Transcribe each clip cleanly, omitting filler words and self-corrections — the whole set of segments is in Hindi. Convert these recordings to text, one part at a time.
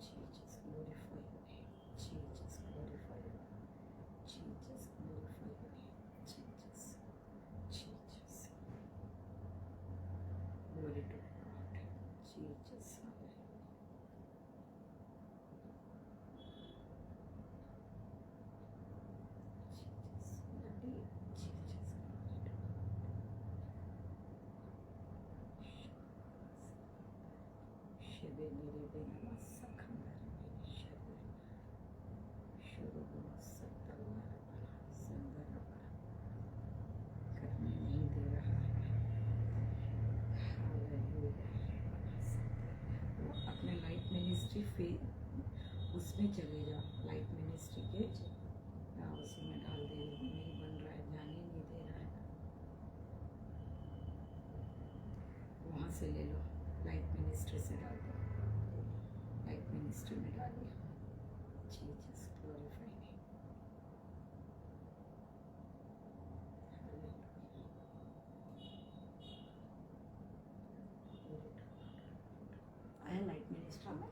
Jesus, glorify your name. Jesus, glorify your name. Jesus, glorify your name. Jesus, Jesus. Glory to God. Jesus, hallelujah. Jesus, Daddy. Jesus, glory to God. Shebe nere bena masakandar bena shebe. Shurubu sattallara bara sandara bara. करने नहीं दे रहा है। हालेलुया। वो अपने लाइफ मिनिस्ट्री पे उसमें चले जा, लाइफ मिनिस्ट्री के उसी में डाल दे। नहीं बन रहा है, जाने नहीं दे रहा है, वहाँ से ले लो, लाइफ मिनिस्ट्री से डाल दो, लाइफ मिनिस्ट्री में डाल दिया। Jesus glorify name. आया लाइफ मिनिस्ट्री में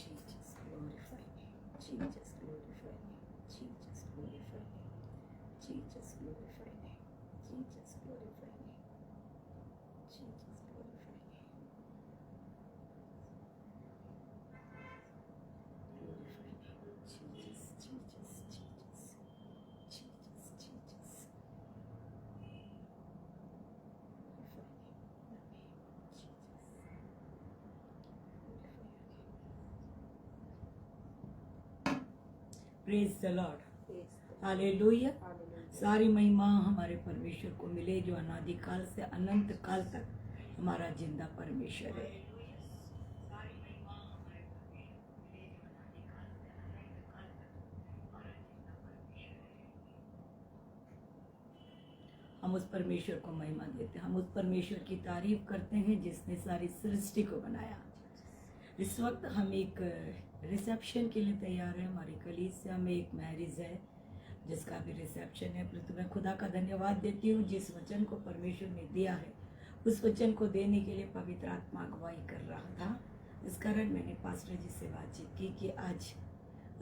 Jesus glorify me. Jesus glorify me. Jesus glorify me. Jesus glorify me. Jesus glorify me. Jesus glorify me. Glorify me. Jesus, Jesus, Jesus. Jesus, Jesus. Glorify me. In the name of Jesus. Glorify your name. Praise the Lord, hallelujah. सारी महिमा हमारे परमेश्वर को मिले जो अनादिकाल से अनंत काल तक हमारा जिंदा परमेश्वर है। हम उस परमेश्वर को महिमा देते हैं, हम उस परमेश्वर की तारीफ करते हैं जिसने सारी सृष्टि को बनाया। इस वक्त हम एक रिसेप्शन के लिए तैयार है। हमारी कलीसिया में एक मैरिज है जिसका भी रिसेप्शन है। परंतु मैं खुदा का धन्यवाद देती हूँ जिस वचन को परमेश्वर ने दिया है, उस वचन को देने के लिए पवित्र आत्मा अगुवाई कर रहा था। इस कारण मैंने पास्टर जी से बातचीत की कि आज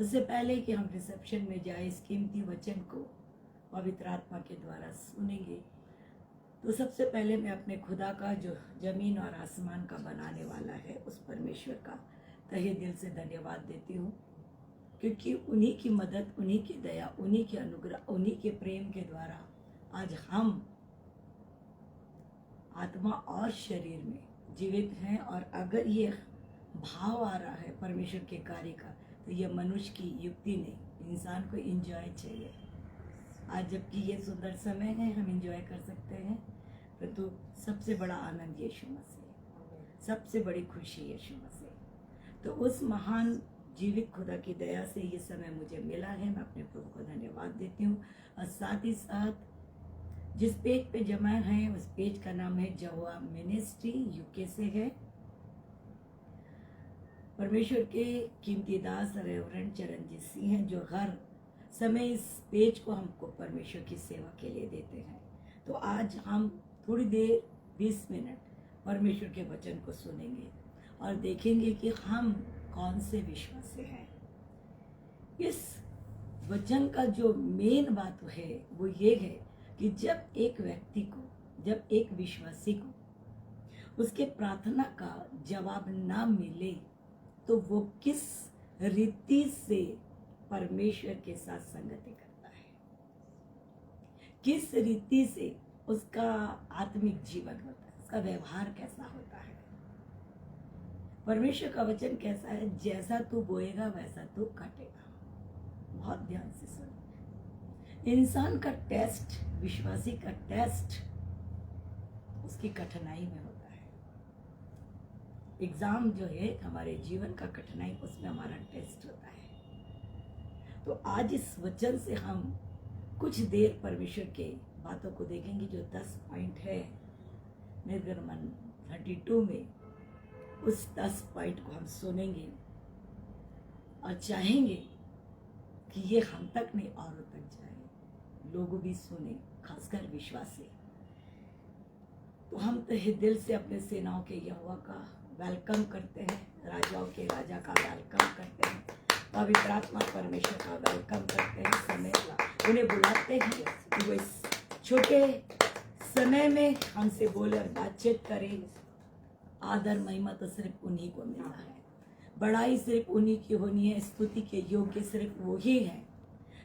उससे पहले कि हम रिसेप्शन में जाए इस कीमती वचन को पवित्र आत्मा के द्वारा सुनेंगे, तो सबसे पहले मैं अपने खुदा का जो जमीन और आसमान का बनाने वाला है उस परमेश्वर का तहे दिल से धन्यवाद देती हूँ, क्योंकि उन्हीं की मदद, उन्हीं की दया, उन्हीं के अनुग्रह, उन्हीं के प्रेम के द्वारा आज हम आत्मा और शरीर में जीवित हैं। और अगर ये भाव आ रहा है परमेश्वर के कार्य का, तो ये मनुष्य की युक्ति नहीं, इंसान को एंजॉय चाहिए। आज जबकि ये सुंदर समय है, हम एंजॉय कर सकते हैं, परंतु सबसे बड़ा आनंद यीशु मसीह, सबसे बड़ी खुशी यीशु मसीह। तो उस महान जीवित खुदा की दया से ये समय मुझे मिला है, मैं अपने प्रभु को धन्यवाद देती हूँ। और साथ ही साथ जिस पेज पे जमा है उस पेज का नाम है जवा मिनिस्ट्री, यूके से है। परमेश्वर के कीमती दास रेवरेंड चरणजीत सिंह हैं जो हर समय इस पेज को हमको परमेश्वर की सेवा के लिए देते हैं। तो आज हम थोड़ी देर 20 मिनट परमेश्वर के वचन को सुनेंगे और देखेंगे कि हम कौन से विश्वासी हैं। इस वचन का जो मेन बात है वो ये है कि जब एक व्यक्ति को, जब एक विश्वासी को उसके प्रार्थना का जवाब ना मिले तो वो किस रीति से परमेश्वर के साथ संगति करता है, किस रीति से उसका आत्मिक जीवन होता है, उसका व्यवहार कैसा होता है। परमेश्वर का वचन कैसा है, जैसा तू बोएगा वैसा तू काटेगा। बहुत ध्यान से सुन। इंसान का टेस्ट, विश्वासी का टेस्ट उसकी कठिनाई में होता है। एग्जाम जो है हमारे जीवन का कठिनाई, उसमें हमारा टेस्ट होता है। तो आज इस वचन से हम कुछ देर परमेश्वर के बातों को देखेंगे जो 10 पॉइंट है निर्गमन 32 में। उस 10 पॉइंट को हम सुनेंगे और चाहेंगे कि कि ये हम तक नहीं औरों तक जाए, लोग भी सुने, खासकर विश्वासी। तो हम तहे दिल से अपने सेनाओं के यहोवा का वेलकम करते हैं, राजाओं के राजा का वेलकम करते हैं, पवित्र आत्मा परमेश्वर का वेलकम करते हैं। समय उन्हें बुलाते हैं कि वो इस छोटे समय में हमसे बोले और बातचीत करें। आदर महिमा तो सिर्फ उन्हीं को मिलना है, बड़ाई सिर्फ उन्हीं की होनी है, स्तुति के योग्य सिर्फ वो ही है।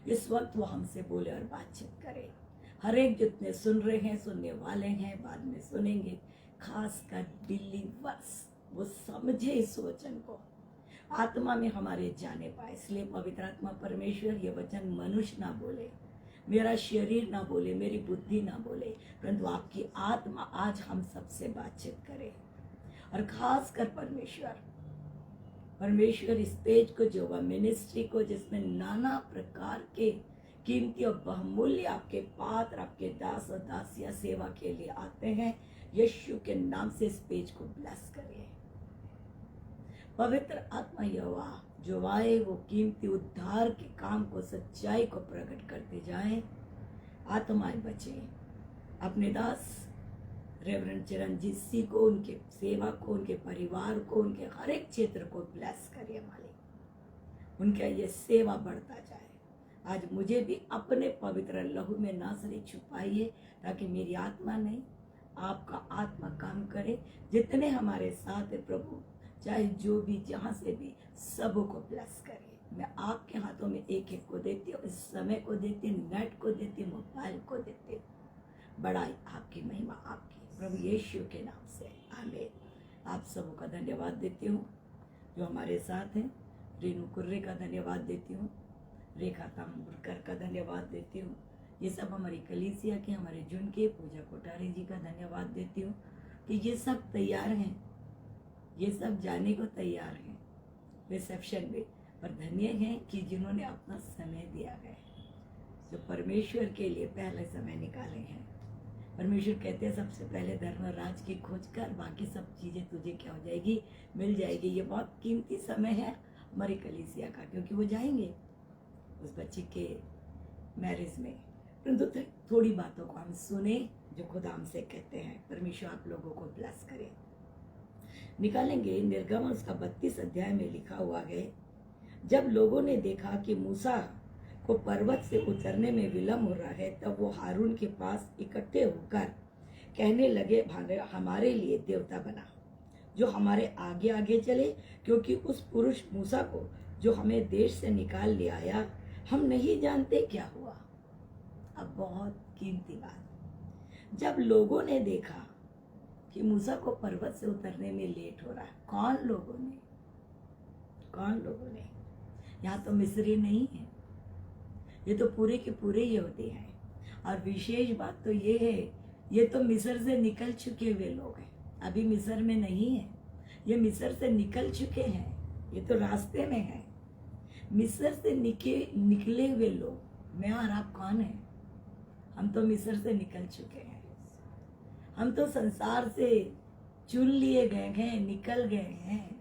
इस वक्त वो हमसे बोले और बातचीत करें। हर एक जितने सुन रहे हैं, सुनने वाले हैं, बाद में सुनेंगे, खासकर बिलीवर्स वो समझे इस वचन को, आत्मा में हमारे जाने पाए। इसलिए पवित्र आत्मा परमेश्वर ये वचन मनुष्य ना बोले, मेरा शरीर ना बोले, मेरी बुद्धि ना बोले, परंतु आपकी आत्मा आज हम सबसे बातचीत करे। और खासकर परमेश्वर इस पेज को, जो वह मिनिस्ट्री को, जिसमें नाना प्रकार के कीमती और बहुमूल्य आपके पात्र, आपके दास और दासियां सेवा के लिए आते हैं, यीशु के नाम से इस पेज को ब्लेस करिए। पवित्र आत्मा यहोवा जो आए वो कीमती उद्धार के काम को, सच्चाई को प्रकट करते जाए। आत्माएं बचे। अपने दास रेवरेंड चिरंजीत सिंह को, उनके सेवा को, उनके परिवार को, उनके हर एक क्षेत्र को ब्लेस करिए मालिक। उनका ये सेवा बढ़ता जाए। आज मुझे भी अपने पवित्र लहू में नासरी छुपाइए, ताकि मेरी आत्मा नहीं, आपका आत्मा काम करे। जितने हमारे साथ है प्रभु, चाहे जो भी जहाँ से भी, सबों को ब्लेस करिए। मैं आपके हाथों में एक एक को देती हूँ, इस समय को देती हूँ, नेट को देती हूँ, मोबाइल को देती हूँ। बड़ाई आपकी, महिमा आपकी, प्रभु यीशु के नाम से आमीन। आप सबों का धन्यवाद देती हूँ जो हमारे साथ हैं। रेनू कुर्रे का धन्यवाद देती हूँ, रेखा ताम्बुरकर का धन्यवाद देती हूँ। ये सब हमारी कलीसिया के, हमारे जुन के पूजा कोठारी जी का धन्यवाद देती हूँ कि ये सब तैयार हैं, ये सब जाने को तैयार हैं रिसेप्शन में। पर धन्य हैं कि जिन्होंने अपना समय दिया है, जो परमेश्वर के लिए पहले समय निकाले हैं। परमेश्वर कहते हैं सबसे पहले धर्म और राज की खोज कर, बाकी सब चीज़ें तुझे क्या हो जाएगी, मिल जाएगी। ये बहुत कीमती समय है हमारी कलीसिया का, क्योंकि वो जाएंगे उस बच्चे के मैरिज में। परंतु थोड़ी बातों को हम सुने जो खुदा हमसे कहते हैं। परमेश्वर आप लोगों को ब्लेस करे। निकालेंगे निर्गमन उसका 32 अध्याय में लिखा हुआ है, जब लोगों ने देखा कि मूसा को पर्वत से उतरने में विलम्ब हो रहा है, तब वो हारून के पास इकट्ठे होकर कहने लगे, हमारे लिए देवता बना जो हमारे आगे आगे चले, क्योंकि उस पुरुष मूसा को जो हमें देश से निकाल ले आया, हम नहीं जानते क्या हुआ। अब बहुत कीमती बात, जब लोगों ने देखा कि मूसा को पर्वत से उतरने में लेट हो रहा है। कौन लोगों ने? यहाँ तो मिस्री नहीं है, ये तो पूरे के पूरे यहूदी हैं। और विशेष बात तो ये है, ये तो मिस्र से निकल चुके हुए लोग हैं, अभी मिस्र में नहीं है। ये मिस्र से निकल चुके हैं, ये तो रास्ते में है। मिस्र से निकले हुए लोग, मैं और आप कौन हैं? हम तो मिस्र से निकल चुके हैं। हम तो संसार से चुन लिए गए हैं, निकल गए हैं।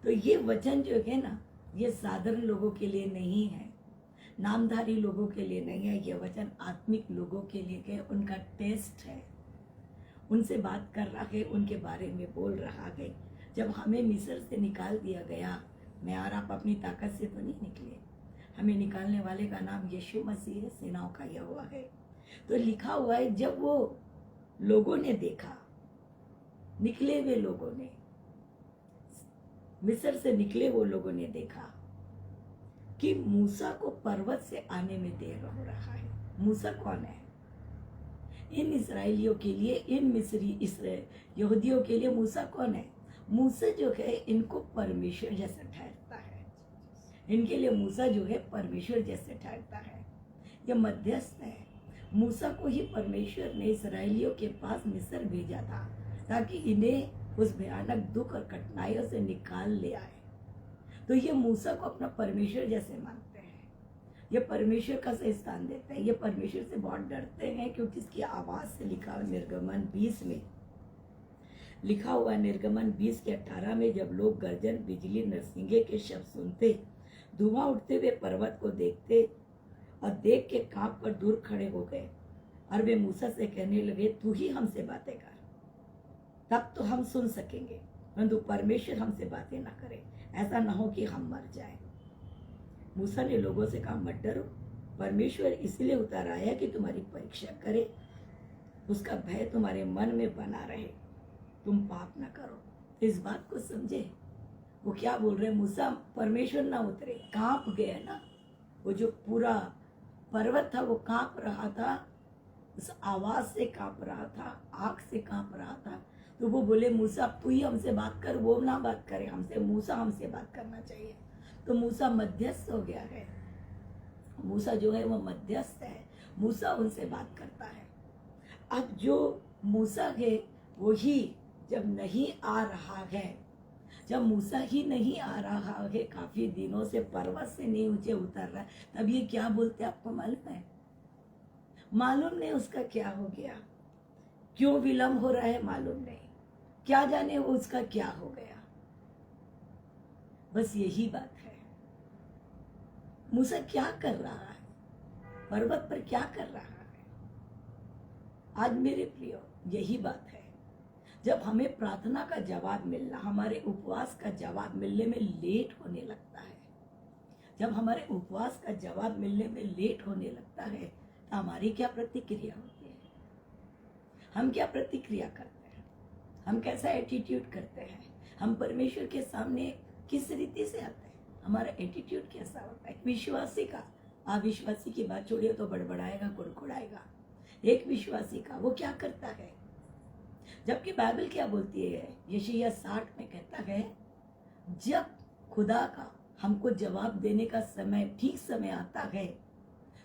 तो ये वचन जो है ना, ये साधारण लोगों के लिए नहीं है, नामधारी लोगों के लिए नहीं है। ये वचन आत्मिक लोगों के लिए है। उनका टेस्ट है, उनसे बात कर रहा है, उनके बारे में बोल रहा है। जब हमें मिस्र से निकाल दिया गया, मैं और आप अपनी ताकत से तो नहीं निकले, हमें निकालने वाले का नाम यीशु मसीह है, सेनाओं का यहोवा है। तो लिखा हुआ है, जब वो लोगों ने देखा, निकले हुए लोगों ने, मिस्र से निकले वो लोगों ने देखा कि मूसा को पर्वत से आने में देर हो रहा है। मूसा कौन है? इन इस्राएलियों के लिए, इन मिस्री यहूदियों के लिए मूसा कौन है? मूसा जो है इनको परमेश्वर जैसा ठहरता है। इनके लिए मूसा जो है परमेश्वर जैसे ठहरता है। यह मध्यस्थ है। मूसा को ही परमेश्वर ने इस्राएलियों के पास मिस्र भेजा था, ताकि इन्हें उस भयानक दुख और कठिनाइयों से निकाल ले आए। तो ये मूसा को अपना परमेश्वर जैसे मानते हैं, ये परमेश्वर का सही स्थान देते हैं, ये परमेश्वर से बहुत डरते हैं, क्योंकि इसकी आवाज़ से लिखा हुआ निर्गमन 20 में लिखा हुआ, निर्गमन 20 के 18 में, जब लोग गर्जन, बिजली, नरसिंगे के शब्द सुनते, धुआं उठते हुए पर्वत को देखते और देख के कांप कर दूर खड़े हो गए और वे मूसा से कहने लगे, तू ही हमसे बातें कर, तब तो हम सुन सकेंगे, परंतु परमेश्वर हमसे बातें ना करे, ऐसा ना हो कि हम मर जाएं। मूसा ने लोगों से कहा, मत डरो, परमेश्वर इसलिए उतार आया कि तुम्हारी परीक्षा करे, उसका भय तुम्हारे मन में बना रहे, तुम पाप ना करो। इस बात को समझे, वो क्या बोल रहे हैं, मूसा परमेश्वर ना उतरे, कांप गए ना, वो जो पूरा पर्वत था वो कांप रहा था, उस आवाज से कांप रहा था, आग से कांप रहा था। तो वो बोले, मूसा तू ही हमसे बात कर, वो ना बात करे हमसे, मूसा हमसे बात करना चाहिए। तो मूसा मध्यस्थ हो गया है, मूसा जो है वो मध्यस्थ है, मूसा उनसे बात करता है। अब जो मूसा है वही जब नहीं आ रहा है, जब मूसा ही नहीं आ रहा है, काफी दिनों से पर्वत से नहीं ऊंचे उतर रहा है, तब ये क्या बोलते आपको मालूम है? मालूम नहीं उसका क्या हो गया, क्यों विलम्ब हो रहा है मालूम नहीं, क्या जाने वो उसका क्या हो गया। बस यही बात है, मूसा क्या कर रहा है, पर्वत पर क्या कर रहा है। आज मेरे प्रियो यही बात है, जब हमें प्रार्थना का जवाब मिलना, हमारे उपवास का जवाब मिलने में लेट होने लगता है, जब हमारे उपवास का जवाब मिलने में लेट होने लगता है, तो हमारी क्या प्रतिक्रिया होती है, हम क्या प्रतिक्रिया करते हैं, हम कैसा एटीट्यूड करते हैं, हम परमेश्वर के सामने किस रीति से आते हैं, हमारा एटीट्यूड कैसा होता है। विश्वासी का, अविश्वासी की बात छोड़िए तो बड़बड़ाएगा, कुड़कुड़ाएगा। एक विश्वासी का वो क्या करता है, जबकि बाइबल क्या बोलती है, यशायाह 60 में कहता है, जब खुदा का हमको जवाब देने का समय, ठीक समय आता है,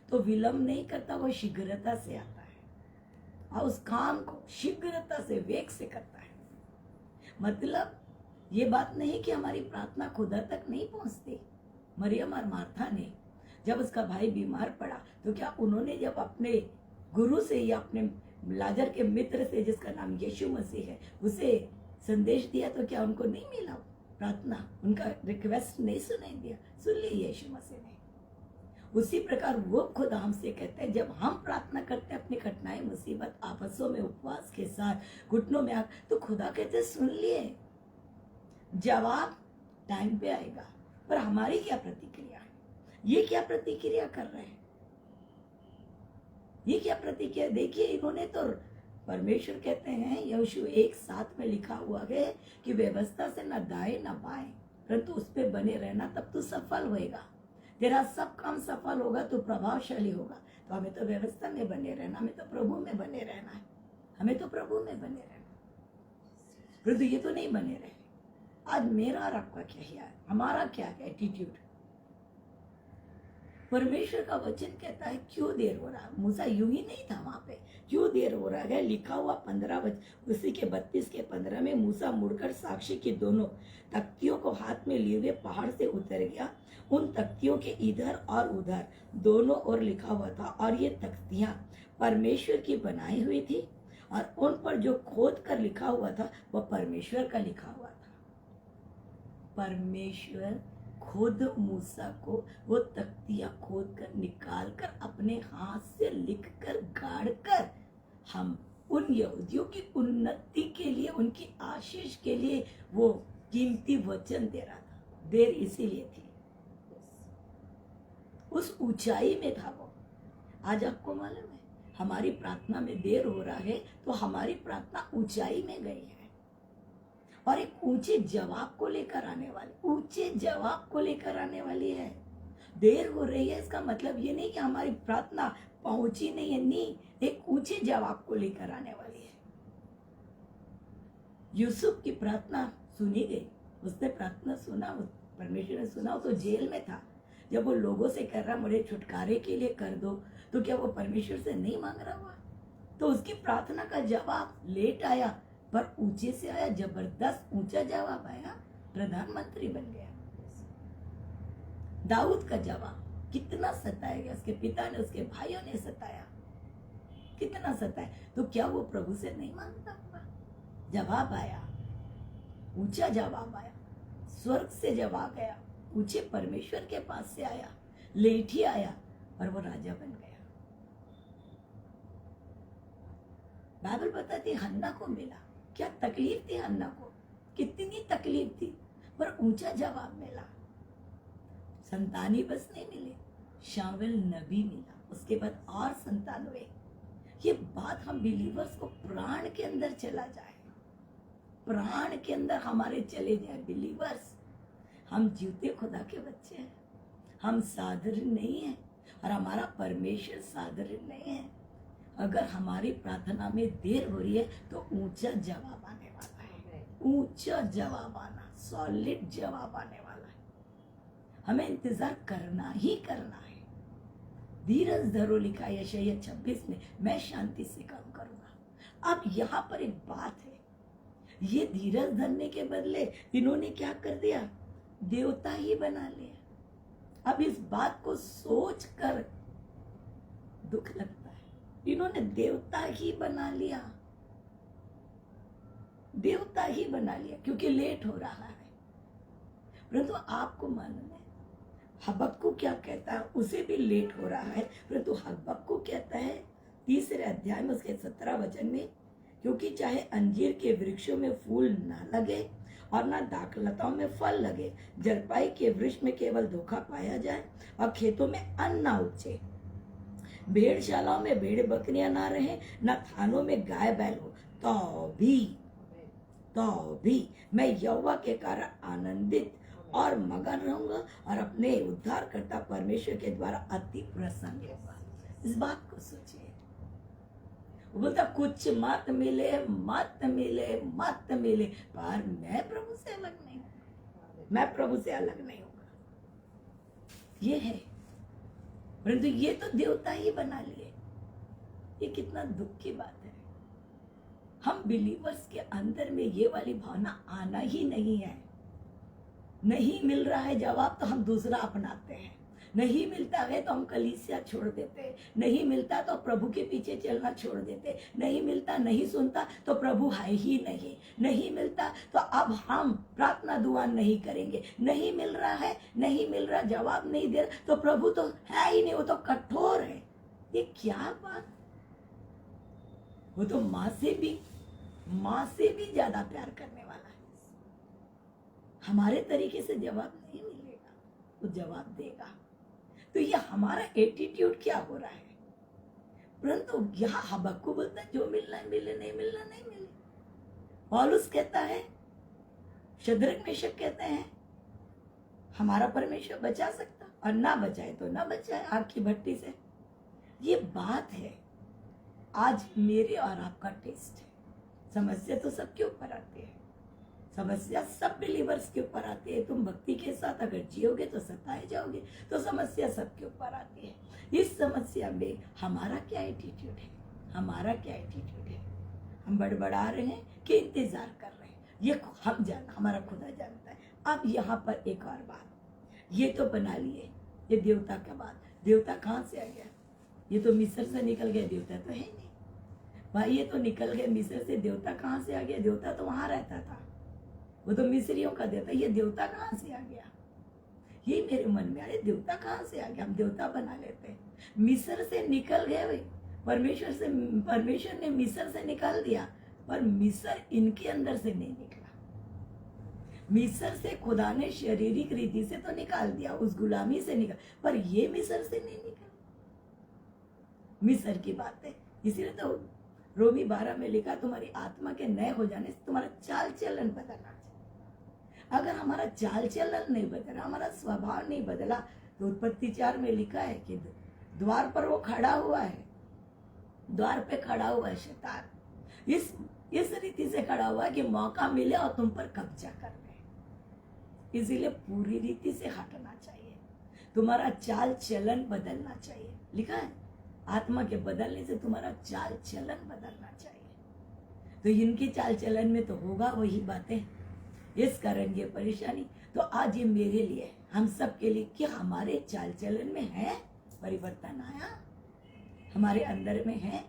तो विलंब नहीं करता, वो शीघ्रता से आता है और उस काम को शीघ्रता से, वेग से करता है। मतलब ये बात नहीं कि हमारी प्रार्थना खुदा तक नहीं पहुंचती। मरियम और मार्था ने जब उसका भाई बीमार पड़ा, तो क्या उन्होंने जब अपने गुरु से या अपने लाजर के मित्र से, जिसका नाम यीशु मसीह है, उसे संदेश दिया, तो क्या उनको नहीं मिला प्रार्थना, उनका रिक्वेस्ट नहीं सुनाई दिया, सुन लिया यीशु मसीह ने। उसी प्रकार वो खुदा हमसे कहते हैं, जब हम प्रार्थना करते हैं अपनी कठिनाई, मुसीबत, आपसों में उपवास के साथ घुटनों में आग, तो खुदा कहते सुन लिए, जवाब टाइम पे आएगा। पर हमारी क्या प्रतिक्रिया है, ये क्या प्रतिक्रिया कर रहे हैं, ये क्या प्रतिक्रिया। देखिए इन्होंने तो, परमेश्वर कहते हैं यहोशू 1:7 में लिखा हुआ है कि व्यवस्था से न दाएं न बाएं, परंतु उस पर बने रहना, तब तो सफल होएगा, तेरा सब काम सफल होगा, तो प्रभावशाली होगा। तो हमें तो व्यवस्था में बने रहना, हमें तो प्रभु में बने रहना है, हमें तो प्रभु में बने रहना, परंतु ये तो नहीं बने रहे। आज मेरा और आपका क्या है, हमारा क्या है एटीट्यूड। परमेश्वर का वचन कहता है, क्यों देर हो रहा है। मूसा यूं ही नहीं था वहां पे, क्यों देर हो रहा है लिखा हुआ 15 उसी के 32 के 15 में, मूसा मुड़कर साक्षी की दोनों तख्तियों को हाथ में लिए हुए पहाड़ से उतर गया। उन तख्तियों के इधर और उधर दोनों ओर लिखा हुआ था, और ये तख्तियां परमेश्वर की बनाई हुई थी, और उन पर जो खोद कर लिखा हुआ था वह परमेश्वर का लिखा हुआ था। परमेश्वर खुद मूसा को वो तख्तियां खोद कर निकाल कर अपने हाथ से लिख कर गाड़ कर, हम उन यहूदियों की उन्नति के लिए, उनकी आशीष के लिए वो कीमती वचन दे रहा था। देर इसीलिए थी, उस ऊंचाई में था वो। आज आपको मालूम है, हमारी प्रार्थना में देर हो रहा है तो हमारी प्रार्थना ऊंचाई में गई है, और एक ऊंचे जवाब को लेकर आने वाली, ऊंचे जवाब को लेकर आने वाली है। देर हो रही है इसका मतलब ये नहीं कि हमारी प्रार्थना पहुंची नहीं है, नहीं, एक ऊंचे जवाब को लेकर आने वाली है। यूसुफ की प्रार्थना सुनी गई, उसने प्रार्थना सुना, परमेश्वर ने सुना, वो तो जेल में था। जब वो लोगों से कह रहा मुझे छुटकारे के लिए कर दो, तो क्या वो परमेश्वर से नहीं मांग रहा हुआ? तो उसकी प्रार्थना का जवाब लेट आया, पर ऊंचे से आया, जबरदस्त ऊंचा जवाब आया, प्रधानमंत्री बन गया। दाऊद का जवाब कितना सताया गया, उसके पिता ने, उसके भाइयों ने सताया, कितना सताया, तो क्या वो प्रभु से नहीं मांगता हुआ? जवाब आया, ऊंचा जवाब आया, स्वर्ग से जवाब आया, ऊंचे परमेश्वर के पास से आया, लेट ही आया और वो राजा बन गया। बाइबल बताती हन्ना को मिला, क्या तकलीफ थी हन्ना को, कितनी तकलीफ थी, पर ऊंचा जवाब मिला। संतान ही बस नहीं मिले, शामुएल नबी मिला, उसके बाद और संतान हुए। ये बात हम बिलीवर्स को प्राण के अंदर चला जाए, प्राण के अंदर हमारे चले जाए। बिलीवर्स, हम जीवते खुदा के बच्चे हैं, हम साधारण नहीं हैं और हमारा परमेश्वर साधारण नहीं है। अगर हमारी प्रार्थना में देर हो रही है तो ऊंचा जवाब आने वाला है, ऊंचा जवाब आना, सॉलिड जवाब आने वाला है। हमें इंतजार करना ही करना है। धीरज धरो लिखा है यशायाह 26 में, मैं शांति से काम करूंगा। अब यहाँ पर एक बात है, ये धीरज धरने के बदले इन्होंने क्या कर दिया, देवता ही बना लिया। अब इस बात को सोच कर दुख लगता है, इन्होंने देवता ही बना लिया, देवता ही बना लिया, क्योंकि लेट हो रहा है। परंतु आपको मालूम है हबक्कुक क्या कहता है, उसे भी लेट हो रहा है, परंतु हबक्कुक कहता है 3 अध्याय में उसके 17 वचन में, क्योंकि चाहे अंजीर के वृक्षों में फूल ना लगे और ना दाखलताओं में फल लगे, जलपाई के वृक्ष में केवल धोखा पाया जाए और खेतों में अन्न ना उपजे, भेड़शालाओं में भेड़ बकरियां ना रहे, ना थानों में गाय बैल हो, तो भी मैं यहोवा के कारण आनंदित और मगन रहूंगा और अपने उद्धारकर्ता परमेश्वर के द्वारा अति प्रसन्न होगा। इस बात को सोचिए। वो बोलता कुछ मत मिले, मत मिले, मत मिले, पर मैं प्रभु से अलग नहीं हूँ, मैं प्रभु से अलग नहीं हूँ। ये है, परंतु ये तो देवता ही बना लिए। ये कितना दुख की बात है। हम बिलीवर्स के अंदर में ये वाली भावना आना ही नहीं है। नहीं मिल रहा है जवाब तो हम दूसरा अपनाते हैं, नहीं मिलता है तो हम कलीसिया छोड़ देते हैं, नहीं मिलता तो प्रभु के पीछे चलना छोड़ देते, नहीं मिलता, नहीं सुनता तो प्रभु है ही नहीं, नहीं मिलता तो अब हम प्रार्थना दुआ नहीं करेंगे, नहीं मिल रहा है, नहीं मिल रहा, जवाब नहीं दे रहा तो प्रभु तो है ही नहीं, वो तो कठोर है। ये क्या बात, वो तो माँ से भी ज्यादा प्यार करने वाला है। हमारे तरीके से जवाब नहीं मिलेगा, वो जवाब देगा। तो ये हमारा एटीट्यूड क्या हो रहा है। परंतु यहाँ हबक्कुक बोलता है जो मिलना है मिले, नहीं मिलना नहीं मिले। पौलुस कहता है, शद्रक मेशक कहते हैं हमारा परमेश्वर बचा सकता, और ना बचाए तो ना बचाए आग की भट्टी से। ये बात है। आज मेरे और आपका टेस्ट है। समस्या तो सबके ऊपर आती है, समस्या सब बिलीवर्स के ऊपर आती है। तुम भक्ति के साथ अगर जियोगे तो सताए जाओगे, तो समस्या सबके ऊपर आती है। इस समस्या में हमारा क्या एटीट्यूड है, हमारा क्या एटीट्यूड है। हम बड़बड़ा रहे हैं कि इंतजार कर रहे हैं, ये हम हमारा खुदा जानता है। अब यहाँ पर एक और बात, ये तो बना लिए, ये देवता का बात, देवता कहाँ से आ गया? ये तो मिस्र से निकल गया, देवता तो है नहीं भाई। ये तो निकल गए मिस्र से, देवता कहाँ से आ गया? देवता तो वहां रहता था, वो तो मिस्रियों का देवता, ये देवता कहाँ से आ गया? ये मेरे मन में आया, देवता कहाँ से आ गया? हम देवता बना लेते हैं। मिस्र से निकल गए भाई, परमेश्वर ने मिस्र से निकाल दिया, पर मिस्र इनके अंदर से नहीं निकला। मिस्र से खुदा ने शारीरिक रीति से तो निकाल दिया, उस गुलामी से निकाल, पर ये मिस्र से नहीं निकला। मिस्र की बात है, इसीलिए तो रोमी 12 में लिखा तुम्हारी आत्मा के नए हो जाने से तुम्हारा चाल चलन बदलना चाहिए। अगर हमारा चाल चलन नहीं बदला, हमारा स्वभाव नहीं बदला, तो उत्पत्ति 4 में लिखा है कि द्वार पर वो खड़ा हुआ है, द्वार पे खड़ा हुआ है शैतान, इस रीति से खड़ा हुआ है कि मौका मिले और तुम पर कब्जा कर ले। इसीलिए पूरी रीति से हटना चाहिए, तुम्हारा चाल चलन बदलना चाहिए। लिखा है आत्मा के बदलने से तुम्हारा चाल चलन बदलना चाहिए। तो इनके चाल चलन में तो होगा वही बातें, इस कारण ये परेशानी। तो आज ये मेरे लिए, हम सब के लिए, कि हमारे चाल चलन में है परिवर्तन आया, हमारे अंदर में है।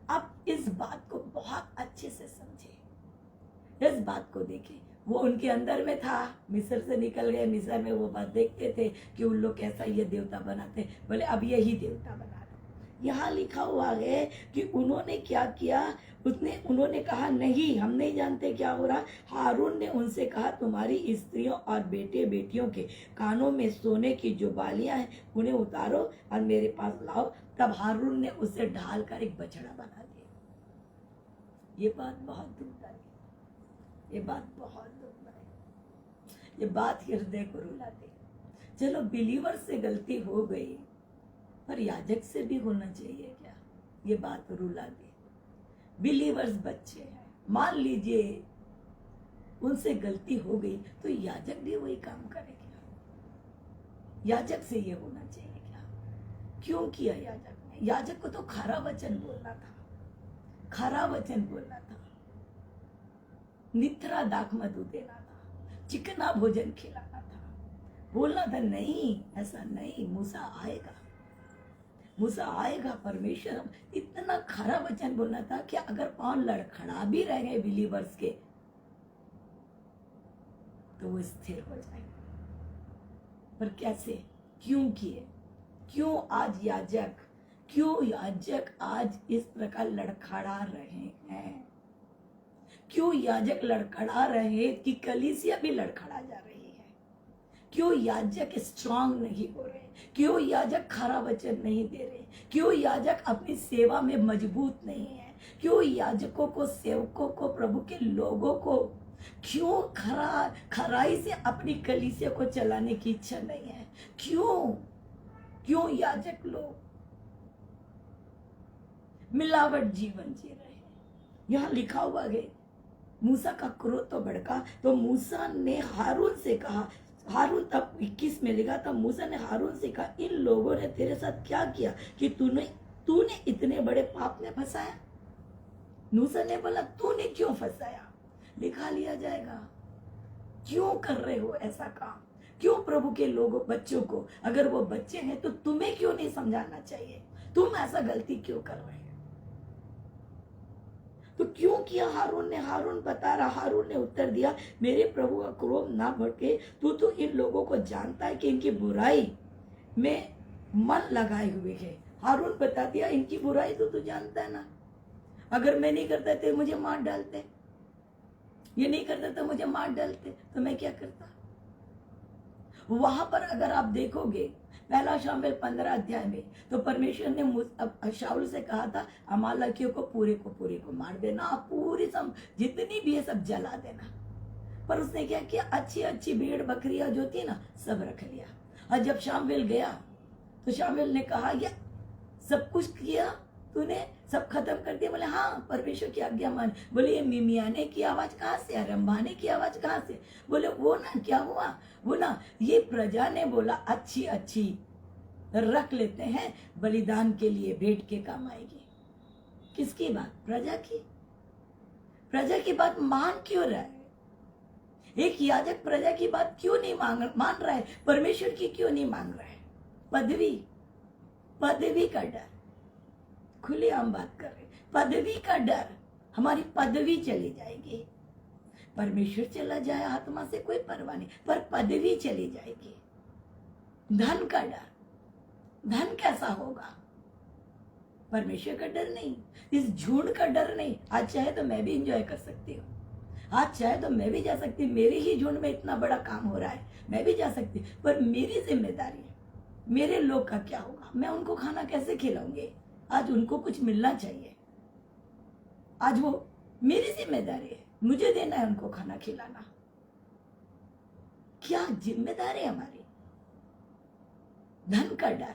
अब इस बात को बहुत अच्छे से समझे, इस बात को देखें। वो उनके अंदर में था। मिस्र से निकल गए, मिस्र में वो बात देखते थे कि उन लोग कैसा ये देवता बनाते, बोले अब यही देवता बना दो। यहाँ लिखा हुआ है कि उन्होंने क्या किया, उन्होंने कहा नहीं, हम नहीं जानते क्या हो रहा। हारून ने उनसे कहा, तुम्हारी स्त्रियों और बेटे बेटियों के कानों में सोने की जो बालियां हैं उन्हें उतारो और मेरे पास लाओ। तब हारून ने उसे ढाल कर एक बछड़ा बना दिया। ये बात बहुत दुखदाई, ये बात बहुत दुखदाई, ये बात हृदय को रुला दे। चलो बिलीवर से गलती हो गई, पर याजक से भी होना चाहिए क्या? ये बात रुला दे। बिलीवर्स बच्चे हैं, मान लीजिए उनसे गलती हो गई तो याजक भी वही काम करेगा। याजक से ये होना चाहिए क्या? क्यों किया याजक ने? याजक को तो खरा वचन बोलना था, खरा वचन बोलना था, निथरा दाख मधु देना था, चिकना भोजन खिलाना था, बोलना था नहीं ऐसा नहीं, मूसा आएगा, मूसा आएगा, परमेश्वर। इतना खरा वचन बोलना था कि अगर पांव लड़खड़ा भी रह गए बिलीवर्स के तो वो स्थिर हो जाएंगे। पर कैसे? क्यों किए? क्यों आज याजक, क्यों याजक आज इस प्रकार लड़खड़ा रहे हैं? क्यों याजक लड़खड़ा रहे कि कलीसिया भी लड़खड़ा जा रही है? क्यों याजक स्ट्रांग नहीं हो रहे? क्यों याजक खरा वचन नहीं दे रहे? क्यों याजक अपनी सेवा में मजबूत नहीं है? क्यों याजकों को, सेवकों को, प्रभु के लोगों को क्यों खराई से अपनी कलीसिया को चलाने की इच्छा नहीं है? क्यों याजक लोग मिलावट जीवन जी रहे हैं? यहाँ लिखा हुआ है, मूसा का क्रोध तो भड़का तो मूसा ने हारून से कहा, हारून तब 21 में लिखा था, मूसा ने हारून से कहा, इन लोगों ने तेरे साथ क्या किया कि तूने इतने बड़े पाप में फंसाया? मूसा ने बोला, तूने क्यों फंसाया? लिखा लिया जाएगा। क्यों कर रहे हो ऐसा काम? क्यों प्रभु के लोगों, बच्चों को, अगर वो बच्चे हैं तो तुम्हें क्यों नहीं समझाना चाहिए? तुम ऐसा गलती क्यों कर रहे हो? तो क्यों किया हारून ने? हारून बता रहा, हारून ने उत्तर दिया, मेरे प्रभु का क्रोध ना भड़के, तू तो इन लोगों को जानता है कि इनकी बुराई में मन लगाए हुए है। हारून बता दिया, इनकी बुराई तो तू जानता है ना, अगर मैं नहीं करता तो मुझे मार डालते, ये नहीं करता तो मुझे मार डालते, तो मैं क्या करता? वहां पर अगर आप देखोगे पहला शामुएल 15 अध्याय में, तो परमेश्वर ने शाऊल से कहा था, अमालेकियों को पूरे को मार देना, पूरी सब जितनी भी है सब जला देना। पर उसने क्या किया? अच्छी अच्छी भेड़ बकरियां जो थी ना सब रख लिया। और जब शामुएल गया तो शामुएल ने कहा, ये सब कुछ किया तूने, सब खत्म कर दिया? बोले हाँ, परमेश्वर की आज्ञा मान। बोले ये मिमियाने की आवाज कहाँ से, रंभाने की आवाज कहाँ से? बोले वो ना, क्या हुआ वो ना, ये प्रजा ने बोला अच्छी अच्छी रख लेते हैं, बलिदान के लिए भेंट के काम आएगी। किसकी बात? प्रजा की। प्रजा की बात मान क्यों रहा है? एक याजक प्रजा की बात क्यों नहीं मान रहा है? परमेश्वर की क्यों नहीं मान रहा है? पदवी का डर, खुलेआम बात कर रहे, पदवी का डर, हमारी पदवी चली जाएगी। परमेश्वर चला जाए आत्मा से कोई परवाह नहीं, पर पदवी चली जाएगी। धन का डर, धन कैसा होगा? परमेश्वर का डर नहीं, इस झूठ का डर नहीं। आज चाहे तो मैं भी इंजॉय कर सकती हूँ, आज चाहे तो मैं भी जा सकती हूँ, मेरे ही झुंड में इतना बड़ा काम हो रहा है, मैं भी जा सकती हूँ, पर मेरी जिम्मेदारी है। मेरे लोग का क्या होगा? मैं उनको खाना कैसे खिलाऊंगी? आज उनको कुछ मिलना चाहिए, आज वो मेरी जिम्मेदारी है, मुझे देना है उनको खाना खिलाना। क्या जिम्मेदारी है हमारी? धन का डर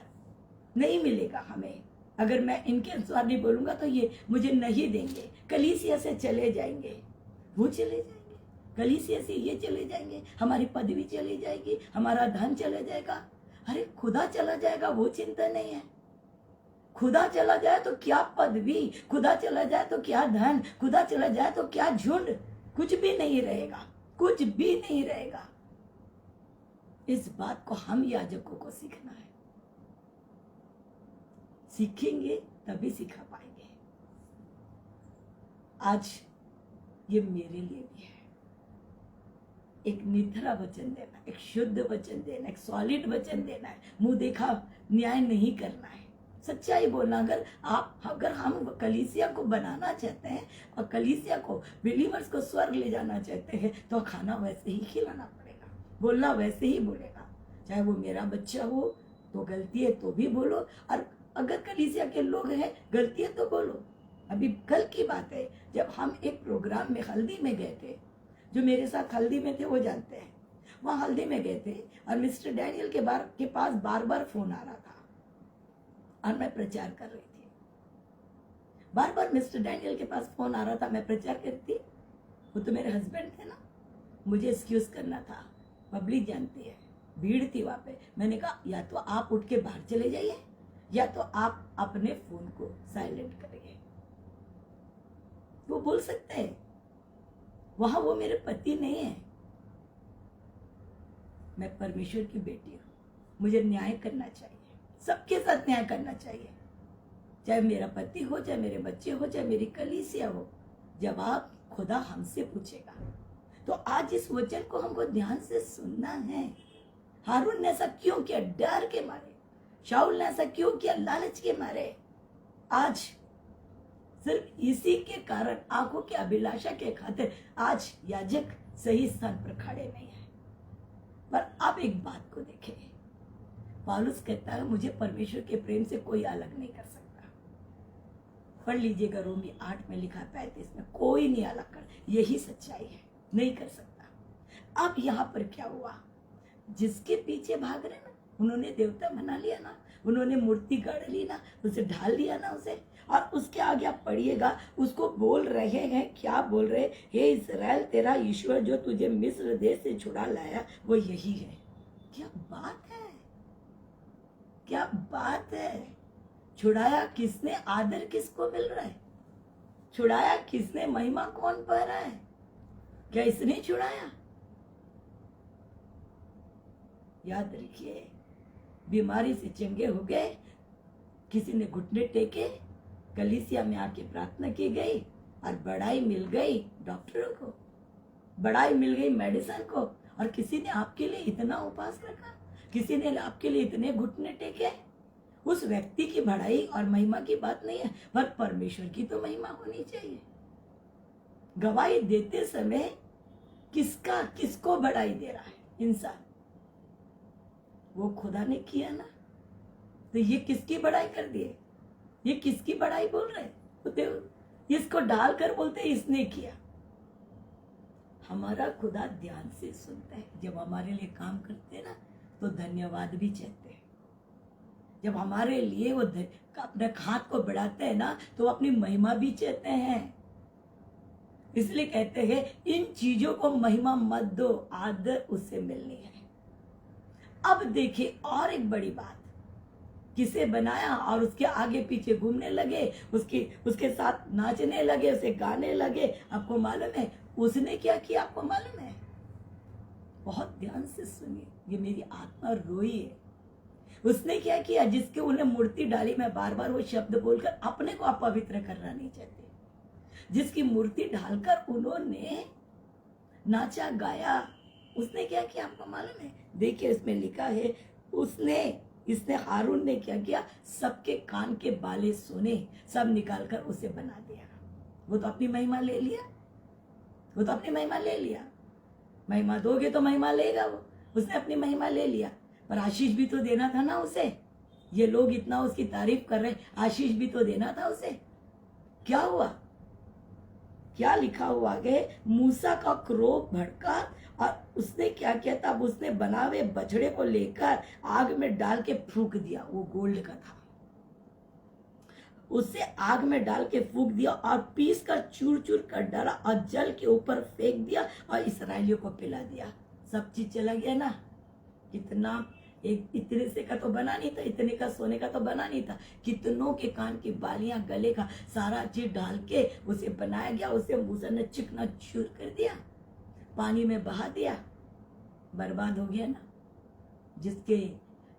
नहीं मिलेगा हमें। अगर मैं इनके अनुसार नहीं बोलूंगा तो ये मुझे नहीं देंगे, कलीसिया से चले जाएंगे, वो चले जाएंगे, कलीसिया से ये चले जाएंगे, हमारी पदवी चली जाएगी, हमारा धन चला जाएगा। अरे खुदा चला जाएगा वो चिंता नहीं है। खुदा चला जाए तो क्या पदवी, खुदा चला जाए तो क्या धन, खुदा चला जाए तो क्या झुंड, कुछ भी नहीं रहेगा, कुछ भी नहीं रहेगा। इस बात को हम याजकों को सीखना है, सीखेंगे तभी सिखा पाएंगे। आज ये मेरे लिए भी है, एक निथरा वचन देना, एक शुद्ध वचन देना, एक सॉलिड वचन देना है। मुंह देखा न्याय नहीं करना है, सच्चाई बोलना। अगर हम कलीसिया को बनाना चाहते हैं और कलीसिया को, बिलीवर्स को स्वर्ग ले जाना चाहते हैं, तो खाना वैसे ही खिलाना पड़ेगा, बोलना वैसे ही बोलेगा। चाहे वो मेरा बच्चा हो तो गलती है तो भी बोलो, और अगर कलीसिया के लोग हैं गलती है तो बोलो। अभी कल की बात है, जब हम एक प्रोग्राम में हल्दी में गए थे, जो मेरे साथ हल्दी में थे वो जानते हैं, वहाँ हल्दी में गए थे और मिस्टर डैनियल के पास बार बार फोन आ रहा था और मैं प्रचार कर रही थी। बार बार मिस्टर डैनियल के पास फोन आ रहा था, मैं प्रचार करती। वो तो मेरे हस्बैंड थे ना, मुझे एक्सक्यूज करना था, पब्लिक जानती है, भीड़ थी वहां पे। मैंने कहा या तो आप उठ के बाहर चले जाइए या तो आप अपने फोन को साइलेंट करिए। वो बोल सकते हैं, वहां वो मेरे पति नहीं है, मैं परमेश्वर की बेटी हूं, मुझे न्याय करना चाहिए, सबके साथ न्याय करना चाहिए, चाहे मेरा पति हो, चाहे मेरे बच्चे हो, चाहे मेरी कलीसिया हो। जवाब खुदा हमसे पूछेगा। तो आज इस वचन को हमको ध्यान से सुनना है। हारून ने ऐसा क्यों किया? डर के मारे। शाऊल ने ऐसा क्यों किया? लालच के मारे। आज सिर्फ इसी के कारण, आंखों की अभिलाषा के खातिर आज याजक सही स्थान पर खड़े नहीं है। पर अब एक बात को देखें, पौलुस कहता है मुझे परमेश्वर के प्रेम से कोई अलग नहीं कर सकता। पढ़ लीजिएगा, रोमी 8 में लिखा 35 में, कोई नहीं अलग कर, यही सच्चाई है, नहीं कर सकता। अब यहाँ पर क्या हुआ? जिसके पीछे भाग रहे ना, उन्होंने देवता बना लिया ना, उन्होंने मूर्ति गढ़ ली ना, उसे ढाल दिया ना उसे, और उसके आगे आप पढ़िएगा, उसको बोल रहे हैं, क्या बोल रहे? हे इस्राएल, तेरा ईश्वर जो तुझे मिस्र देश से छुड़ा लाया वो यही है। क्या बात है, क्या बात है। छुड़ाया किसने? आदर किसको मिल रहा है? छुड़ाया किसने? महिमा कौन पा रहा है? क्या इसने छुड़ाया? याद रखिए, बीमारी से चंगे हो गए, किसी ने घुटने टेके, कलीसिया में आके प्रार्थना की गई और बड़ाई मिल गई डॉक्टरों को, बड़ाई मिल गई मेडिसिन को, और किसी ने आपके लिए इतना उपवास रखा, किसी ने आपके लिए इतने घुटने टेके। उस व्यक्ति की बड़ाई और महिमा की बात नहीं है, पर परमेश्वर की तो महिमा होनी चाहिए। गवाही देते समय किसको बड़ाई दे रहा है? इंसान। वो खुदा ने किया ना, तो ये किसकी बड़ाई कर दिए? ये किसकी बड़ाई बोल रहे? तो इसको डालकर बोलते इसने किया। हमारा खुदा ध्यान से सुनता है। जब हमारे लिए काम करते हैं ना, तो धन्यवाद भी चाहते हैं। जब हमारे लिए वो अपने हाथ को बढ़ाते हैं ना, तो अपनी महिमा भी चाहते हैं। इसलिए कहते हैं इन चीजों को महिमा मत दो, आदर उससे मिलनी है। अब देखिए और एक बड़ी बात, किसे बनाया और उसके आगे पीछे घूमने लगे, उसके साथ नाचने लगे, उसे गाने लगे। आपको मालूम है उसने क्या किया? आपको मालूम है? बहुत ध्यान से सुनिए, ये मेरी आत्मा रोई है। उसने क्या किया? जिसके उन्हें मूर्ति डाली, मैं बार बार वो शब्द बोलकर अपने को अपवित्र करना नहीं चाहती, जिसकी मूर्ति डालकर उन्होंने नाचा गाया, उसने क्या किया? आपको मालूम है? देखिए इसमें लिखा है, इसने हारून ने क्या किया? सबके कान के बाले सोने सब निकालकर उसे बना दिया। वो तो अपनी महिमा ले लिया, वो तो अपनी महिमा ले लिया। महिमा दोगे तो महिमा लेगा वो, उसने अपनी महिमा ले लिया। पर आशीष भी तो देना था ना उसे। ये लोग इतना उसकी तारीफ कर रहे हैं, आशीष भी तो देना था उसे। क्या हुआ? क्या लिखा हुआ आगे? मूसा का क्रोध भड़का और उसने क्या किया? तब उसने बनावे बछड़े को लेकर आग में डाल के फूंक दिया। वो गोल्ड का था, उसे आग में डाल के फूंक दिया और पीस कर चूर चूर कर डाला और जल के ऊपर फेंक दिया और इसराइलियों को पिला दिया। सब चीज चला गया ना। कितना, एक इतने से का तो बना नहीं था, इतने का सोने का तो बना नहीं था, कितनों के कान की बालियां, गले का सारा चीज डाल के उसे बनाया गया। उसे मूसा ने चिकना चूर कर दिया, पानी में बहा दिया, बर्बाद हो गया ना।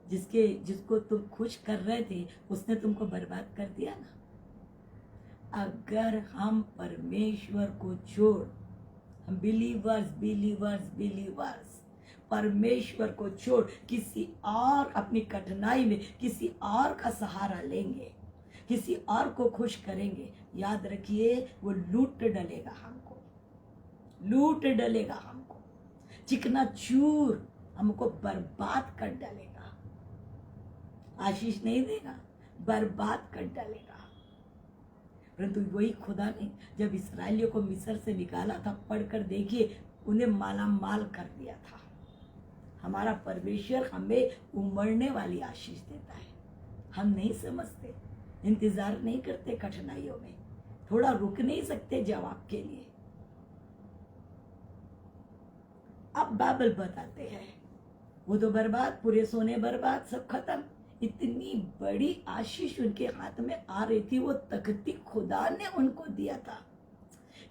जिसको तुम खुश कर रहे थे उसने तुमको बर्बाद कर दिया ना। अगर हम परमेश्वर को छोड़ बिलीवर्स बिलीवर्स बिलीवर्स परमेश्वर को छोड़ किसी और अपनी कठिनाई में किसी और का सहारा लेंगे, किसी और को खुश करेंगे, याद रखिए वो लूट डलेगा हमको, लूट डलेगा हमको, चिकना चूर हमको बर्बाद कर डालेगा, आशीष नहीं देगा, बर्बाद कर डालेगा। परंतु वही खुदा ने जब इस्राएलियों को मिस्र से निकाला था, पढ़कर देखिए, उन्हें माला माल कर दिया था। हमारा परमेश्वर हमें उमड़ने वाली आशीष देता है। हम नहीं समझते, इंतजार नहीं करते कठिनाइयों में, थोड़ा रुक नहीं सकते जवाब के लिए। अब बाइबल बताते हैं वो तो बर्बाद, पूरे सोने बर्बाद, सब खत्म। इतनी बड़ी आशीष उनके हाथ में आ रही थी, वो तख्ती खुदा ने उनको दिया था।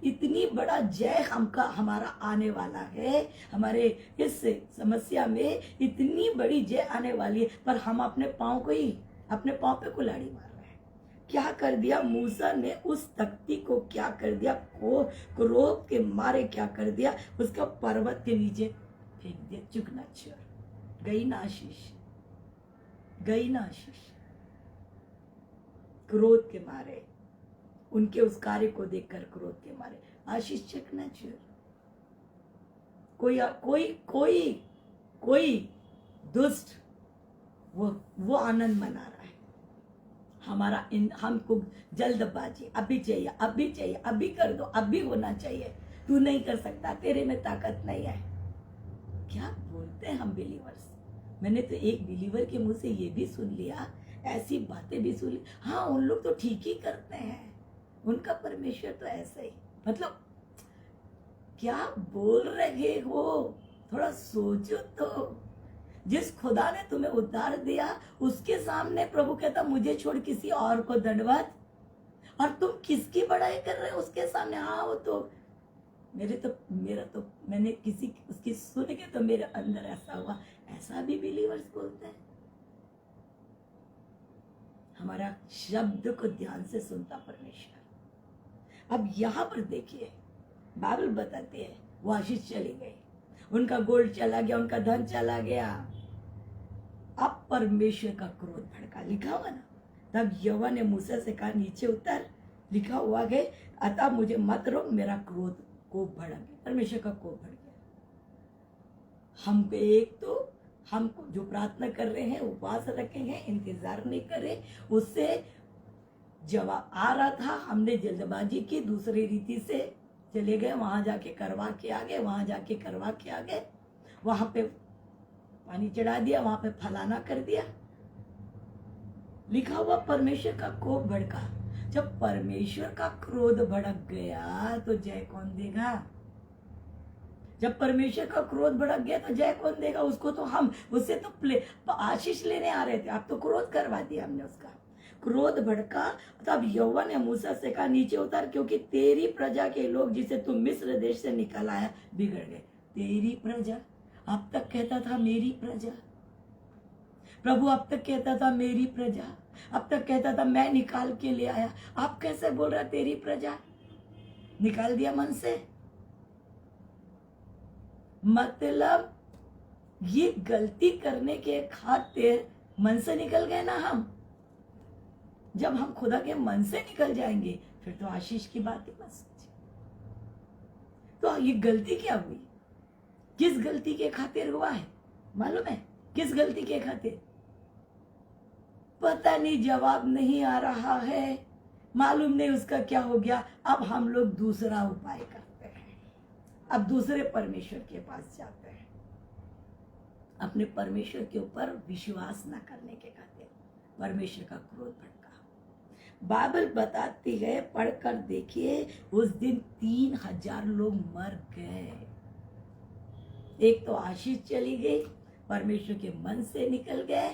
इतनी बड़ा जय हमारा आने वाला है, हमारे इस समस्या में इतनी बड़ी जय आने वाली है, पर हम अपने पाँव पे कुल्हाड़ी मार रहे हैं। क्या कर दिया मूसा ने, उस तख्ती को क्या कर दिया, क्रोध के मारे क्या कर दिया, उसका पर्वत के नीचे फेंक दिया, चुकना चूर। गई ना आशीष, गई ना आशीष। क्रोध के मारे, उनके उस कार्य को देखकर क्रोध के मारे आशीष चकनाचूर। कोई दुष्ट वो आनंद मना रहा है। हमको जल्दबाजी, अभी चाहिए, अभी चाहिए, अभी कर दो, अभी होना चाहिए, तू नहीं कर सकता, तेरे में ताकत नहीं है। क्या बोलते हैं हम बिलीवर्स। मैंने तो एक बिलीवर के मुंह से ये भी सुन लिया, ऐसी बातें भी सुन ली, हाँ उन लोग तो ठीक ही करते हैं, उनका परमेश्वर तो ऐसा ही। मतलब क्या बोल रहे हो, थोड़ा सोचो तो। जिस खुदा ने तुम्हें उद्धार दिया उसके सामने प्रभु कहता मुझे छोड़ किसी और को दंडवत, और तुम किसकी बड़ाई कर रहे हो उसके सामने। हाँ वो तो मेरा तो मैंने किसी उसकी सुन के तो मेरे अंदर ऐसा हुआ। ऐसा भी बिलीवर्स बोलते हैं। हमारा शब्द को ध्यान से सुनता परमेश्वर। अब यहाँ पर देखिए, बाइबल बताती है वो आशीष चली गई, उनका गोल्ड चला गया, उनका धन चला गया। अब परमेश्वर का क्रोध भड़का, लिखा हुआ ना, तब यहोवा ने मूसा से कहा नीचे उतर, लिखा हुआ है, अतः मुझे मत रोक, मेरा क्रोध को भड़क गया। परमेश्वर का क्रोध भड़क गया। हम पे एक तो हम जो प्रार्थना कर रहे हैं, उपवास रखे हैं, इंतजार नहीं करे, उससे जवाब आ रहा था, हमने जल्दबाजी की, दूसरी रीति से चले गए, वहां जाके करवा के आ गए, वहां जाके करवा के आ गए, वहां पे पानी चढ़ा दिया, वहां पे फलाना कर दिया। लिखा हुआ परमेश्वर का कोप भड़का। जब परमेश्वर का क्रोध भड़क गया तो जय कौन देगा। जब परमेश्वर का क्रोध भड़क गया तो जय कौन देगा। उसको तो हम उससे तो आशीष लेने आ रहे थे, अब तो क्रोध करवा दिया हमने उसका। क्रोध भड़का, तब यहोवा ने मूसा से कहा नीचे उतर, क्योंकि तेरी प्रजा के लोग जिसे तू मिस्र देश से निकल आया बिगड़ गए। तेरी प्रजा, अब तक कहता था मेरी प्रजा, प्रभु अब तक कहता था मेरी प्रजा, अब तक कहता था मैं निकाल के ले आया, आप कैसे बोल रहा तेरी प्रजा। निकाल दिया मन से, मतलब ये गलती करने के खातिर मन से निकल गए ना हम। जब हम खुदा के मन से निकल जाएंगे फिर तो आशीष की बात ही मत सोचिए। तो ये गलती क्या हुई, किस गलती के खातिर हुआ है मालूम है, किस गलती के खातिर पता नहीं, जवाब नहीं आ रहा है, मालूम नहीं उसका क्या हो गया। अब हम लोग दूसरा उपाय करते हैं, अब दूसरे परमेश्वर के पास जाते हैं, अपने परमेश्वर के ऊपर विश्वास न करने के खातिर परमेश्वर का क्रोध भड़का। बाइबल बताती है, पढ़कर देखिए, उस दिन 3000 लोग मर गए। एक तो आशीष चली गई, परमेश्वर के मन से निकल गए,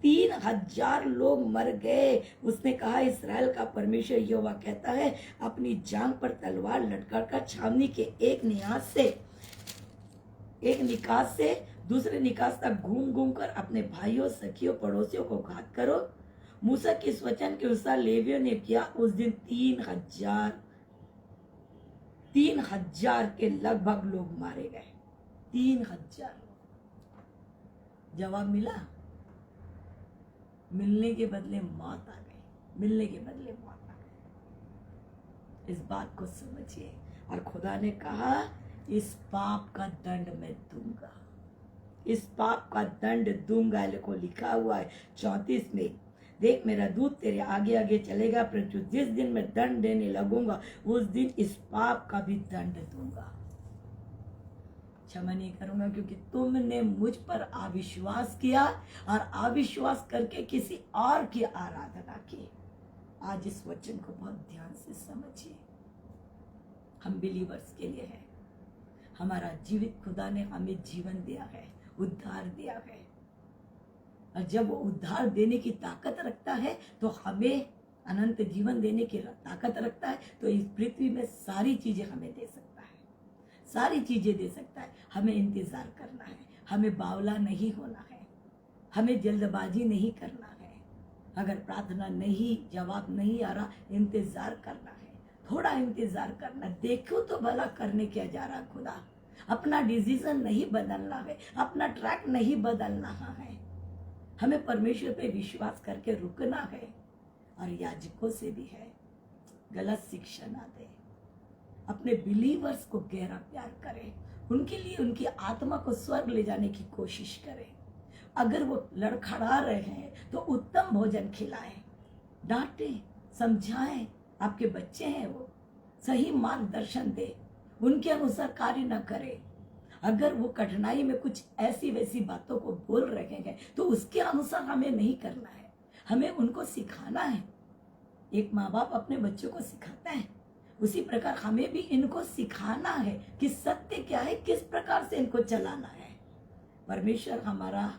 3000 लोग मर गए। उसने कहा इस्राएल का परमेश्वर यहोवा कहता है, अपनी जांघ पर तलवार लटकाकर छावनी के एक निकास से दूसरे निकास तक घूम घूम कर अपने भाइयों, सखियों, पड़ोसियों को घात करो। मूसा के वचन के अनुसार लेवियों ने किया। उस दिन 3,000 के लगभग लोग मारे गए। 3,000 लोग। जवाब मिला? मिलने के बदले मौत आ गई, मिलने के बदले मौत आ गई। इस बात को समझिए। और खुदा ने कहा इस पाप का दंड मैं दूंगा, इस पाप का दंड दूंगा। लिखो, लिखा हुआ है 34 में, देख मेरा दूत तेरे आगे आगे चलेगा, परंतु जिस दिन मैं दंड देने लगूंगा उस दिन इस पाप का भी दंड दूंगा। क्षमा नहीं करूंगा क्योंकि तुमने मुझ पर अविश्वास किया और अविश्वास करके किसी और की आराधना की। आज इस वचन को बहुत ध्यान से समझिए। हम बिलीवर्स के लिए है, हमारा जीवित खुदा ने हमें जीवन दिया है, उद्धार दिया है। और जब वो उद्धार देने की ताकत रखता है तो हमें अनंत जीवन देने की ताकत रखता है। तो इस पृथ्वी में सारी चीजें हमें दे सकता है, सारी चीजें दे सकता है। हमें इंतजार करना है, हमें बावला नहीं होना है, हमें जल्दबाजी नहीं करना है। अगर प्रार्थना नहीं, जवाब नहीं आ रहा, इंतजार करना है, थोड़ा इंतजार करना। देखो तो भला करने क्या जा रहा खुदा। अपना डिसीजन नहीं बदलना है, अपना ट्रैक नहीं बदलना है। हमें परमेश्वर पे विश्वास करके रुकना है। और याजकों से भी है, गलत शिक्षा ना दे, अपने बिलीवर्स को गहरा प्यार करें, उनके लिए उनकी आत्मा को स्वर्ग ले जाने की कोशिश करें। अगर वो लड़खड़ा रहे हैं तो उत्तम भोजन खिलाएं, डांटें, समझाएं। आपके बच्चे हैं, वो सही मार्गदर्शन दे, उनके अनुसार कार्य न करे। अगर वो कठिनाई में कुछ ऐसी वैसी बातों को बोल रहे हैं तो उसके अनुसार हमें नहीं करना है, हमें उनको सिखाना है। एक माँ बाप अपने बच्चों को सिखाता है, उसी प्रकार हमें भी इनको सिखाना है कि सत्य क्या है, किस प्रकार से इनको चलाना है। परमेश्वर हमारा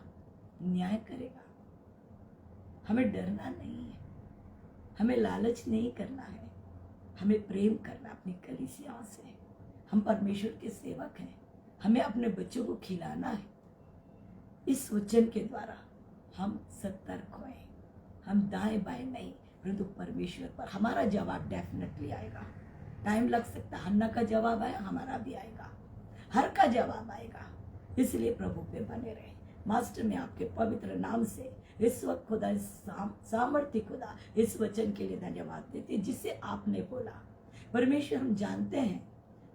न्याय करेगा। हमें डरना नहीं है, हमें लालच नहीं करना है, हमें प्रेम करना अपनी कलीसियाओं से। हम परमेश्वर के सेवक हैं, हमें अपने बच्चों को खिलाना है। इस वचन के द्वारा हम सतर्क हों, हम दाएं बाएं नहीं, परंतु परमेश्वर पर हमारा जवाब डेफिनेटली आएगा। टाइम लग सकता है, हन्ना का जवाब आया, हमारा भी आएगा, हर का जवाब आएगा। इसलिए प्रभु पे बने रहे। मास्टर ने आपके पवित्र नाम से इस वक्त खुदा, सामर्थ्य खुदा, इस वचन के लिए धन्यवाद देते जिससे आपने बोला। परमेश्वर हम जानते हैं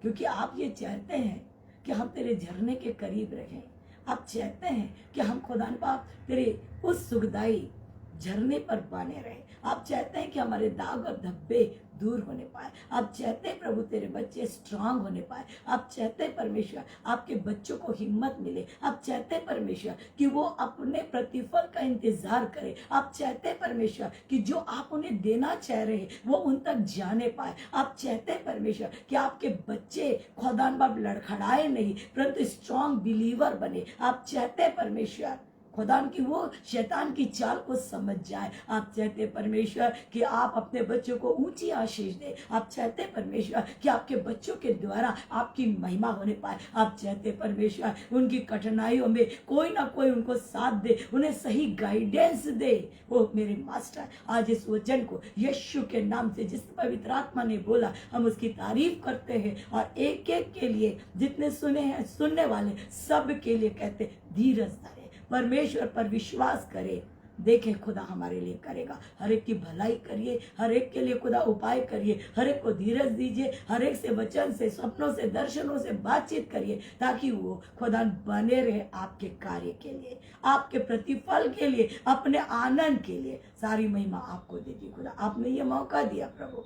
क्योंकि आप ये चाहते हैं कि हम तेरे झरने के करीब रहें। आप चाहते हैं कि हम खुदान पाप तेरे उस सुखदाई झरने पर बने रहे। आप चाहते हैं कि हमारे दाग और धब्बे दूर होने पाए। आप चाहते हैं प्रभु तेरे बच्चे स्ट्रांग होने पाए। आप चाहते हैं परमेश्वर आपके बच्चों को हिम्मत मिले। आप चाहते हैं परमेश्वर कि वो अपने प्रतिफल का इंतजार करें। आप चाहते हैं परमेश्वर कि जो आप उन्हें देना चाह रहे हैं वो उन तक जाने पाए। आप चाहते हैं परमेश्वर कि आपके बच्चे खुदान बाप लड़खड़ाए नहीं परंतु स्ट्रांग बिलीवर बने। आप चाहते हैं परमेश्वर खुदान की वो शैतान की चाल को समझ जाए। आप चाहते परमेश्वर कि आप अपने बच्चों को ऊंची आशीष दे। आप चाहते परमेश्वर कि आपके बच्चों के द्वारा आपकी महिमा होने पाए। आप चाहते परमेश्वर उनकी कठिनाइयों में कोई ना कोई उनको साथ दे, उन्हें सही गाइडेंस दे। ओ मेरे मास्टर, आज इस वचन को यीशु के नाम से जिस पवित्र आत्मा ने बोला हम उसकी तारीफ करते हैं और एक एक के लिए जितने सुने हैं, सुनने वाले सब के लिए कहते धीरज धरे, परमेश्वर पर विश्वास करे। देखें खुदा हमारे लिए करेगा। हर एक की भलाई करिए, हर एक के लिए खुदा उपाय करिए, हर एक को धीरज दीजिए, हर एक से वचन से, सपनों से, दर्शनों से बातचीत करिए ताकि वो खुदा बने रहे आपके कार्य के लिए, आपके प्रतिफल के लिए, अपने आनंद के लिए। सारी महिमा आपको देती खुदा। आपने ये मौका दिया प्रभु,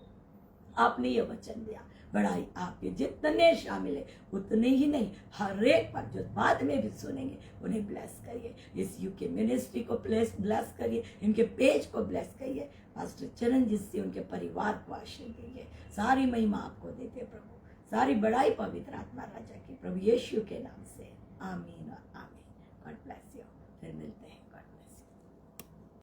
आपने ये वचन दिया। बड़ाई आपके जितने शामिल है उतने ही नहीं, हर एक पर जो बाद में भी सुनेंगे उन्हें ब्लेस करिए। इस यूके मिनिस्ट्री को ब्लेस करिए, इनके पेज को ब्लेस करिए। पास्टर चरणजीत से उनके परिवार को आशीष दीजिए। सारी महिमा आपको देते प्रभु, सारी बड़ाई पवित्र आत्मा राजा की प्रभु यीशु के नाम से आमीन और आमीन। God bless you. फिर मिलते हैं।